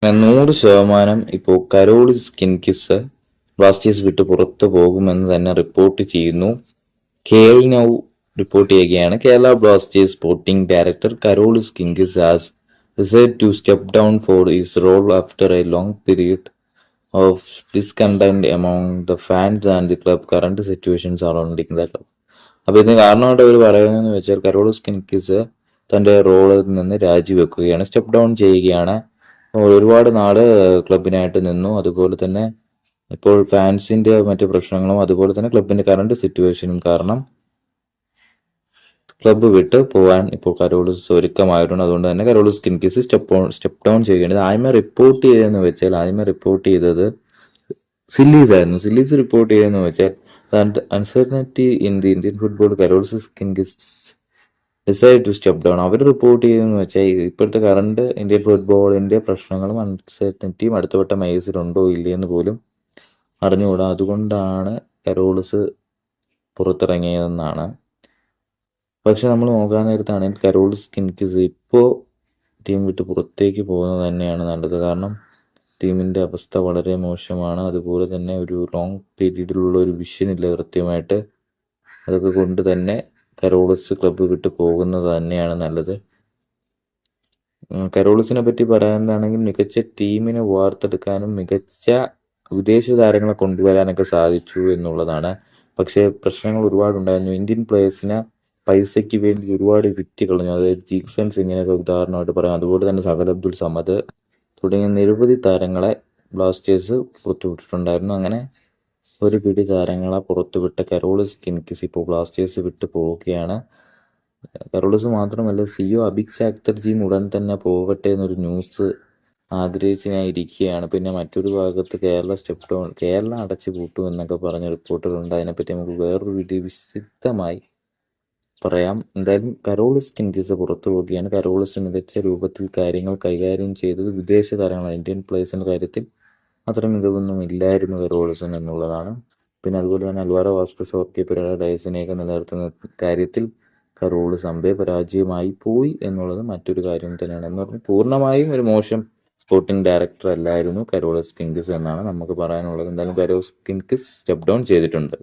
100% ഇപ്പോൾ Karolis കിൻകിസ് Blasters വിട്ട് പുറത്തു പോകുമെന്ന് തന്നെ റിപ്പോർട്ട് ചെയ്യുന്നു. KL Now റിപ്പോർട്ട് ചെയ്യുകയാണ്, Kerala Blasters sporting director Karolis Skinkys has decided to step down for his role after a long period of discontent among the fans and the club current situation surrounding the club. അപ്പോൾ ഇതിന് കാരണമായിട്ട് അവർ പറയുന്നതെന്ന് വെച്ചാൽ Karolis കിൻകിസ് തൻ്റെ റോളിൽ നിന്ന് രാജിവെക്കുകയാണ്, step down ചെയ്യുകയാണ്. ഒരുപാട് നാള് ക്ലബിനായിട്ട് നിന്നു. അതുപോലെ തന്നെ ഇപ്പോൾ ഫാൻസിന്റെ മറ്റു പ്രശ്നങ്ങളും അതുപോലെ തന്നെ ക്ലബിന്റെ കറണ്ട് സിറ്റുവേഷനും കാരണം ക്ലബ്ബ് വിട്ട് പോകാൻ ഇപ്പോൾ കരോളിസ് ഒരുക്കമായിട്ടുണ്ട്. അതുകൊണ്ട് തന്നെ കരോളിസ് കിൻകിസ് സ്റ്റെപ്പ് ഡൗൺ ചെയ്യുകയാണ്. ആദ്യമേ റിപ്പോർട്ട് ചെയ്തതെന്ന് വെച്ചാൽ റിപ്പോർട്ട് ചെയ്തത് സില്ലീസ് ആയിരുന്നു. സില്ലീസ് റിപ്പോർട്ട് ചെയ്തതെന്ന് വെച്ചാൽ uncertainty in the Indian football Karolis Skinkys decide to step down. അവർ റിപ്പോർട്ട് ചെയ്തെന്ന് വെച്ചാൽ ഇപ്പോഴത്തെ കറണ്ട് ഇന്ത്യൻ ഫുട്ബോളിന്റെ പ്രശ്നങ്ങളും അൺസർട്ടനിറ്റിയും അടുത്ത വട്ടം മേസിലുണ്ടോ ഇല്ലയെന്ന് പോലും അറിഞ്ഞുകൂടാ. അതുകൊണ്ടാണ് കരോളിസ് പുറത്തിറങ്ങിയതെന്നാണ്. പക്ഷെ നമ്മൾ നോക്കാൻ നേരത്താണെങ്കിൽ കരോളിസ് കിൻകിസ് ഇപ്പോൾ ടീം വിട്ട് പുറത്തേക്ക് പോകുന്നത് തന്നെയാണ് നല്ലത്. കാരണം ടീമിൻ്റെ അവസ്ഥ വളരെ മോശമാണ്. അതുപോലെ തന്നെ ഒരു ലോങ് പീരീഡിലുള്ള ഒരു വിഷനില്ല കൃത്യമായിട്ട്. അതൊക്കെ കൊണ്ട് തന്നെ കരോളിസ് ക്ലബ്ബ് വിട്ട് പോകുന്നത് തന്നെയാണ് നല്ലത്. കരോളിസിനെ പറ്റി പറയാനാണെങ്കിൽ മികച്ച ടീമിനെ വാർത്തെടുക്കാനും മികച്ച വിദേശ താരങ്ങളെ കൊണ്ടുവരാനൊക്കെ സാധിച്ചു എന്നുള്ളതാണ്. പക്ഷേ പ്രശ്നങ്ങൾ ഒരുപാടുണ്ടായിരുന്നു. ഇന്ത്യൻ പ്ലേയേഴ്സിനെ പൈസയ്ക്ക് വേണ്ടി ഒരുപാട് വിറ്റ് കളഞ്ഞു. അതായത് ജീക്സൺ സിംഗിനൊക്കെ ഉദാഹരണമായിട്ട് പറയാം. അതുപോലെ തന്നെ സഹൽ അബ്ദുൾ സമദ് തുടങ്ങിയ നിരവധി താരങ്ങളെ ബ്ലാസ്റ്റേഴ്സ് പുറത്തുവിട്ടിട്ടുണ്ടായിരുന്നു. അങ്ങനെ ഒരു പിടി താരങ്ങളെ പുറത്തുവിട്ട കരോളിസ് കിൻകിസ് ഇപ്പോൾ ബ്ലാസ്റ്റേഴ്സ് വിട്ട് പോവുകയാണ്. കരോളിസ് മാത്രമല്ല, CEO അഭിക് ചാക്ടർജിയും ഉടൻ തന്നെ പോകട്ടെ എന്നൊരു ന്യൂസ് ആഗ്രഹിച്ച് ഞാൻ ഇരിക്കുകയാണ്. പിന്നെ മറ്റൊരു ഭാഗത്ത് കേരള അടച്ചു പൂട്ടും എന്നൊക്കെ പറഞ്ഞ റിപ്പോർട്ടുകളുണ്ട്. അതിനെപ്പറ്റി നമുക്ക് വേറൊരു വീഡിയോ വിശദമായി പറയാം. എന്തായാലും കരോളിസ് കിൻകിസ് പുറത്തു പോവുകയാണ്. കരോളിസ് മികച്ച രൂപത്തിൽ കാര്യങ്ങൾ കൈകാര്യം ചെയ്തത് വിദേശ താരങ്ങളാണ്. ഇന്ത്യൻ പ്ലേയേഴ്സിൻ്റെ കാര്യത്തിൽ അത്ര മികവൊന്നും ഇല്ലായിരുന്നു കരോളിസിന് എന്നുള്ളതാണ്. പിന്നെ അതുപോലെ തന്നെ അൽവാരോ വാസ്കസ്, ഓർക്കെ പെരേര, ഡയസിനെയൊക്കെ നിലനിർത്തുന്ന കാര്യത്തിൽ കരോളിസ് പരാജയമായി പോയി എന്നുള്ളത് മറ്റൊരു കാര്യം തന്നെയാണ്. എന്ന് പറഞ്ഞാൽ പൂർണ്ണമായും ഒരു മോശം സ്പോർട്ടിംഗ് ഡയറക്ടർ അല്ലായിരുന്നു കരോളിസ് കിൻകിസ് എന്നാണ് നമുക്ക് പറയാനുള്ളത്. എന്തായാലും കരോളിസ് കിൻകിസ് സ്റ്റെപ്പ് ഡൗൺ ചെയ്തിട്ടുണ്ട്.